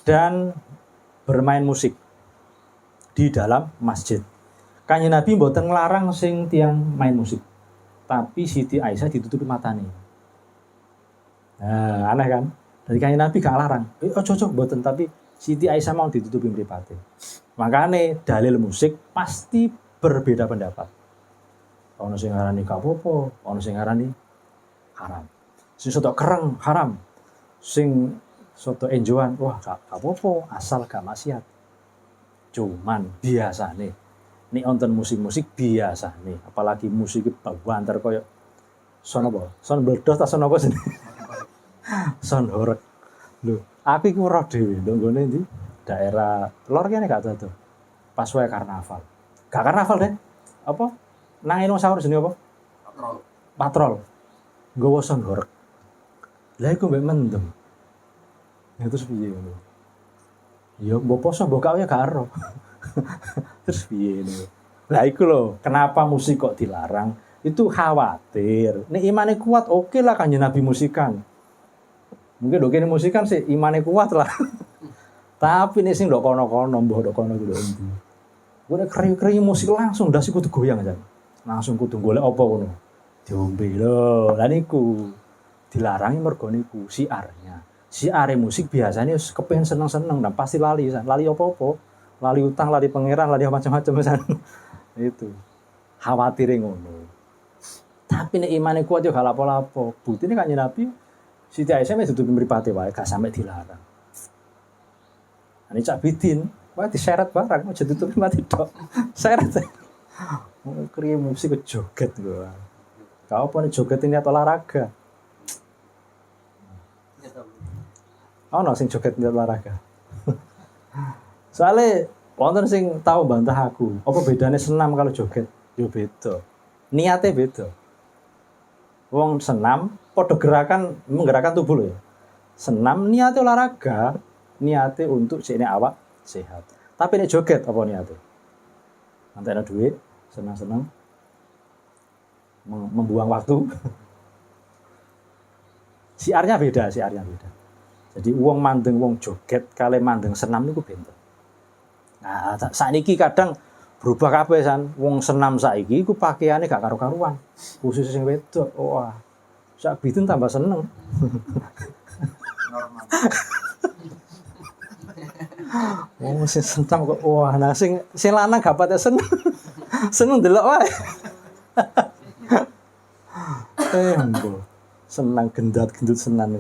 dan bermain musik di dalam masjid. Kanjeng Nabi mboten nglarang sing tiyang main musik. Tapi Siti Aisyah ditutupi matane. Nah, aneh kan? Dari kanjeng Nabi gak larang. Ojo mboten, tapi Siti Aisyah mau ditutupi mripate. Makane dalil musik pasti berbeda pendapat. Ono sing ngarani gak apa-apa, ono sing ngarani haram. Sing soto kereng haram. Sing soto enjoan wah gak apa-apa asal gak maksiat. Cuman biasane nek wonten musik-musik biasane, apalagi musik banter koyo son apa? Son bledos ta son apa sih? Son horeg. Lho, aku iku roh dhewe ndok nggone ndi? Daerah lor kene gak tuh. Pas wae karnaval. Gak karnaval deh. Apa? Nang eno sahur jenenge apa? Patrol. Patrol. Nggawa son horeg. Lah iku mbek mendem. Ya terus piye ngono? Ya mbok poso mbok gak ya gak ero. Terus piye ini? Lah iku lho, kenapa musik kok dilarang? Itu khawatir. Nek imane kuat oke lah Kanjeng Nabi musikan. Mungkin dok kene musikan sih imane kuat lah. Tapi nek sing ndok kono-kono, mbah ndok kono kudu endi. Gue nek keri-keri musik langsung ndase kudu goyang aja. Langsung kudu golek apa ngono. Diombe lho. Lah niku dilarangi mergo niku siarnya. Siare musik biasanya kepengen seneng-seneng dan pasti lali apa-apa. Lali utang, lali pangeran, lali macam-macam misalnya. Itu khawatir ngono. Tapi nek imane kuat yo gak lapo-lapo. Buktine Kanjeng Nabi Siti Aisyah wis ditutupi mripate wae gak sampe dilarang. Ani cak bidin, wae diseret barang aja ditutupi mati tok. Seret. Kriye musik joget gua. Gak apa nek joget niat olahraga. Ono sing joget niat olahraga. Soalnya wonten sing tahu bantah aku, apa bedanya senam kalau joget? Yo beda. Niatnya beda. Wong senam padha gerakan menggerakkan tubuh lho ya. Senam niatnya olahraga, niatnya untuk jene awak sehat. Tapi nek joget apa niatnya? Antara duit, senang-senang membuang waktu. Siarnya beda. Jadi wong mandeng wong joget kali mandeng senam niku beda. Nah, saiki kadang berubah kabeh san. Wong senam saiki iku pakaiane gak karo-karuan. Khusus sing wedok. Wah. Sak biten tambah seneng. Normal. Wong sing senam kok wah, nah sing lanang gak pate seneng. Seneng delok wae. Embo. Senang gendut senam.